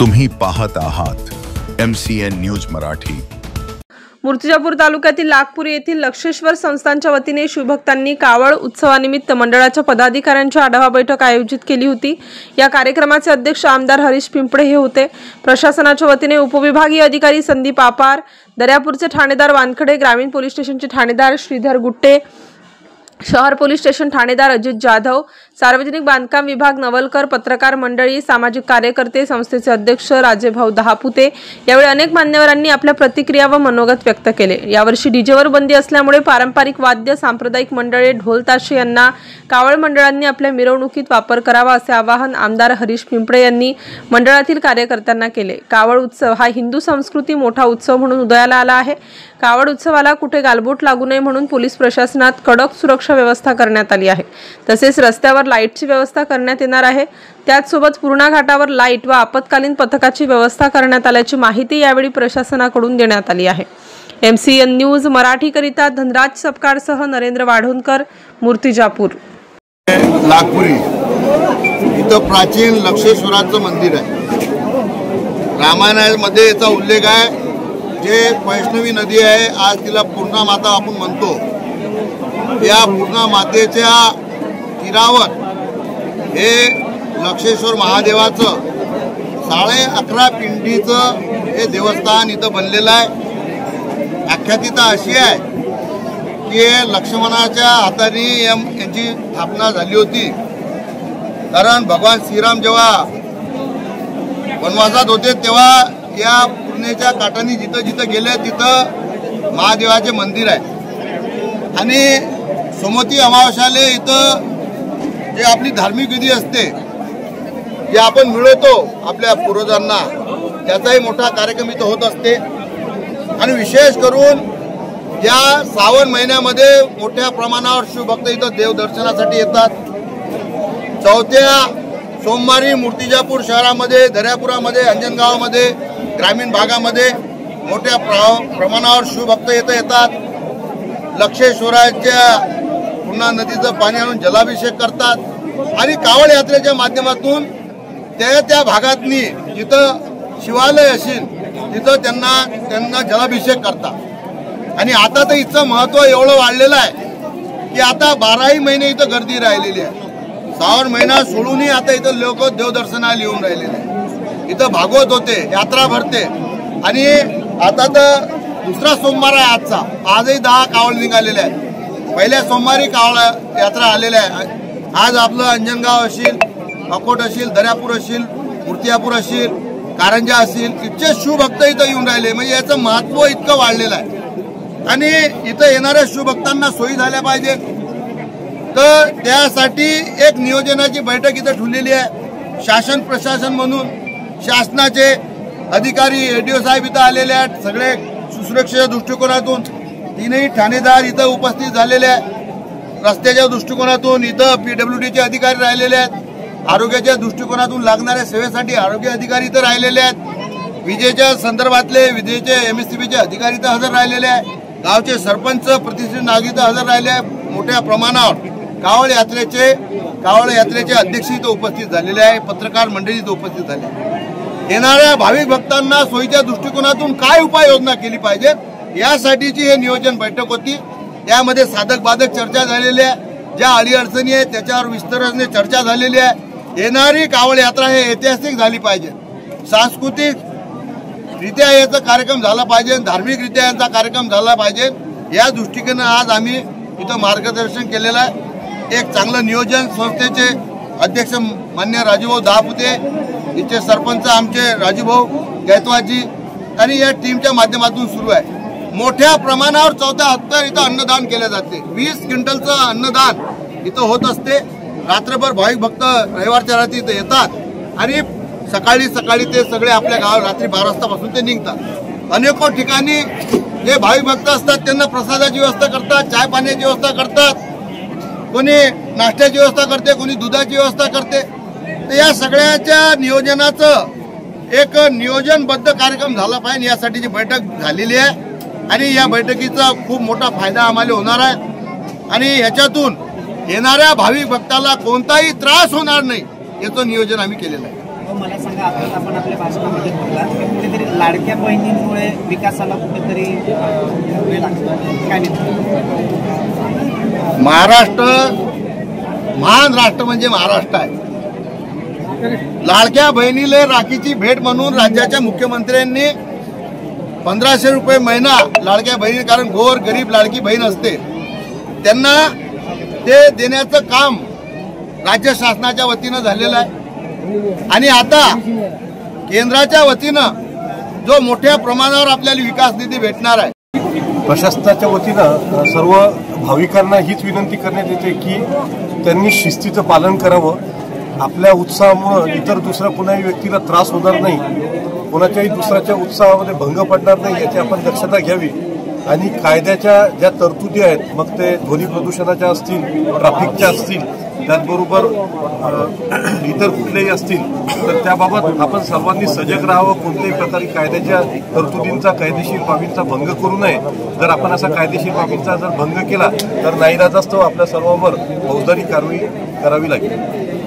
तुम्ही पाहत आहात MCN न्यूज मराठी। मूर्तिजापूर तालुक्यातील लाखपुरी येथील लक्षेश्वर संस्थानच्या वतीने शिवभक्तांनी कावड उत्सवानिमित्त मंडळाच्या पदाधिकाऱ्यांची आढावा बैठक आयोजित केली होती। या कार्यक्रमाचे अध्यक्ष आमदार हरीश पिंपळे हे होते। प्रशासनाच्या वतीने उपविभागीय अधिकारी संदीप आपार, दर्यापूरचे ठाणेदार वानखडे, ग्रामीण पोलीस स्टेशनचे ठाणेदार श्रीधर गुट्टे, शहर पोलीस स्टेशन ठाणेदार अजित जाधव, सार्वजनिक बांधकाम विभाग नवलकर, पत्रकार मंडळी, सामाजिक कार्यकर्ते, संस्थेचे अध्यक्ष राजेभाऊ दहापुते यावेळी अनेक मान्यवरांनी आपल्या प्रतिक्रिया व मनोगत व्यक्त केले। यावर्षी डीजेवर बंदी असल्यामुळे पारंपरिक वाद्य, सांप्रदायिक मंडळे, ढोल ताशे यांना कावड मंडळांनी आपल्या मिरवणुकीत वापर करावा असे आवाहन आमदार हरीश पिंपळे यांनी मंडळातील कार्यकर्त्यांना केले। कावड उत्सव हा हिंदू संस्कृती मोठा उत्सव म्हणून उदयाला आला आहे। कावड उत्सवाला कुठे गालबोट लागू नये म्हणून पोलीस प्रशासनात कडक सुरक्षा व्यवस्था करण्यात आली आहे। तसेच रस्त्यावर लाईटची व्यवस्था करण्यात येणार आहे। त्याचसोबत पूर्णा घाटावर लाईट व आपत्कालीन पथकाची व्यवस्था करण्यात आल्याची माहिती यावेळी प्रशासनाकडून देण्यात आली आहे। MCN न्यूज मराठी करिता धनराज सपकाळसह नरेंद्र वाढोणकर, मूर्तिजापूर। लाखपुरी इथं प्राचीन लक्षेश्वराचं मंदिर आहे। रामायणामध्ये याचा उल्लेख आहे। जे वैष्णवी नदी आहे, आज तिला पूर्णा माता आपण म्हणतो। या पूर्णा मातेच्या तीरावर हे लक्षेश्वर महादेवाचं 11.5 पिंडीचं हे देवस्थान इथं बनलेलं आहे। आख्यातिका अशी आहे की लक्ष्मणाच्या हाताने यांची स्थापना झाली होती, कारण भगवान श्रीराम जेव्हा वनवासात होते तेव्हा या पूर्णेच्या काठाने जिथं जिथं गेले तिथं महादेवाचे मंदिर आहे। आणि सोमवती अमावास्याले इथं जे आपली धार्मिक विधी असते, जे आपण मिळवतो आपल्या पूर्वजांना, त्याचाही मोठा कार्यक्रम इथं होत असते। आणि विशेष करून या श्रावण महिन्यामध्ये मोठ्या प्रमाणावर शिवभक्त इथं देवदर्शनासाठी येतात। चौथ्या सोमवारी मूर्तिजापूर शहरामध्ये, दर्यापुरामध्ये, अंजनगावामध्ये, ग्रामीण भागामध्ये मोठ्या प्रमाणावर शिवभक्त इथं येतात। लक्षेश्वराच्या पूर्णा नदीचं पाणी आणून जलाभिषेक करतात आणि कावड यात्रेच्या माध्यमातून त्या भागातनी जिथं शिवालय असेल तिथं त्यांना जलाभिषेक करतात। आणि आता तर इथचं महत्त्व एवढं वाढलेलं आहे की आता 12ही महिने इथं गर्दी राहिलेली आहे। श्रावण महिना सोडूनही आता इथं लोक देवदर्शनाला येऊन राहिलेले आहे। इथं भागवत होते, यात्रा भरते। आणि आता तर दुसरा सोमवार आहे आजचा, आजही 10 कावड निघालेले आहेत। पहिल्या सोमवारी कावड यात्रा आलेल्या आहे। आज आपलं अंजनगाव असेल, अकोट असेल, दर्यापूर असेल, मूर्तिजापूर असेल, कारंजा असेल, इतके शिवभक्त इथं येऊन राहिले। म्हणजे याचं महत्त्व इतकं वाढलेलं आहे। आणि इथं येणाऱ्या शिवभक्तांना सोयी झाल्या पाहिजे, तर त्यासाठी एक नियोजनाची बैठक इथं ठेवलेली आहे। शासन प्रशासन म्हणून शासनाचे अधिकारी, ADO साहेब इथं आलेले आहेत। सगळे सुरक्षेच्या दृष्टिकोनातून 3ही ठाणेदार इथं उपस्थित झालेले आहेत। रस्त्याच्या दृष्टिकोनातून इथं PWDचे अधिकारी राहिलेले आहेत। आरोग्याच्या दृष्टिकोनातून लागणाऱ्या सेवेसाठी आरोग्य अधिकारी इथं राहिलेले आहेत। विजेच्या संदर्भातले विजेचे MSCBचे अधिकारी इथं हजर राहिलेले आहेत। गावचे सरपंच, प्रतिष्ठित नागरिक इथं हजर राहिले आहेत। मोठ्या प्रमाणावर कावड यात्रेचे अध्यक्ष इथं उपस्थित झालेले आहे। पत्रकार मंडळी इथं उपस्थित झाले। येणाऱ्या भाविक भक्तांना सोयीच्या दृष्टिकोनातून काय उपाययोजना केली पाहिजे यासाठीची हे नियोजन बैठक होती। त्यामध्ये साधक बाधक चर्चा झालेली आहे। ज्या अडीअडचणी आहेत त्याच्यावर विस्ताराने चर्चा झालेली आहे। येणारी कावड यात्रा हे ऐतिहासिक झाली पाहिजे, सांस्कृतिक रित्या याचा कार्यक्रम झाला पाहिजे, धार्मिकरित्या यांचा कार्यक्रम झाला पाहिजे। या दृष्टीने आज आम्ही इथं मार्गदर्शन केलेलं आहे। एक चांगलं नियोजन संस्थेचे अध्यक्ष मान्य राजूभाऊ दहापुते, इथे सरपंच आमचे राजूभाऊ गायकवाडजी आणि या टीमच्या माध्यमातून सुरू आहे। मोठ्या प्रमाणावर 14 हप्त्यावर इथं अन्नदान केले जाते। 20 क्विंटलचं अन्नदान इथं होत असते। रात्रभर भाविक भक्त रविवारच्या रात्री इथं येतात आणि सकाळी ते सगळे आपल्या गावात रात्री 12 वाजतापासून ते निघतात। अनेको ठिकाणी जे भाविक भक्त असतात त्यांना प्रसादाची व्यवस्था करतात, चाय पाण्याची व्यवस्था करतात, कोणी नाश्त्याची व्यवस्था करते, कोणी दुधाची व्यवस्था करते। तर या सगळ्याच्या नियोजनाचं एक नियोजनबद्ध कार्यक्रम झाला पाहिजे, यासाठीची बैठक झालेली आहे। आणि या बैठकीचा खूप मोठा फायदा आम्हाला होणार आहे आणि याच्यातून येणाऱ्या भाविक भक्ताला कोणताही त्रास होणार नाही याचं नियोजन आम्ही केलेलं आहे। मागं आताच आपण आपल्या भाषणामध्ये बोलला, कुठेतरी लाडक्या बहिणींमुळे विकासाला कुठेतरी वेळ लागतो, काय नाही? महाराष्ट्र महान राष्ट्र म्हणजे महाराष्ट्र आहे. लाडक्या बहिणीला राखीची भेट म्हणून राज्याच्या मुख्यमंत्र्यांनी 1500 रुपये महिना लाडक्या बहिणी, कारण गोर गरीब लाडकी बहीण असते त्यांना ते देण्याचं काम राज्य शासनाच्या वतीनं झालेलं आहे. आणि आता केंद्राच्या वतीनं जो मोठ्या प्रमाणावर आपल्याला विकास निधी भेटणार आहे. प्रशासनाच्या वतीनं सर्व भाविकांना हीच विनंती करण्यात येते की त्यांनी शिस्तीचं पालन करावं. आपल्या उत्साहामुळे इतर दुसऱ्या कोणाही व्यक्तीला त्रास होणार नाही, कोणाच्याही दुसऱ्याच्या उत्साहामध्ये भंग पडणार नाही याची आपण दक्षता घ्यावी. आणि कायद्याच्या ज्या तरतुदी आहेत, मग ते ध्वनी प्रदूषणाच्या असतील, ट्रॅफिकच्या असतील, त्याचबरोबर इतर कुठलेही असतील, तर त्याबाबत आपण सर्वांनी सजग राहावं. कोणत्याही प्रकारे कायद्याच्या तरतुदींचा, कायदेशीर बाबींचा भंग करू नये. जर आपण असा कायदेशीर बाबींचा जर भंग केला तर नाईलाजास्तव आपल्या सर्वांवर फौजदारी कारवाई करावी लागेल.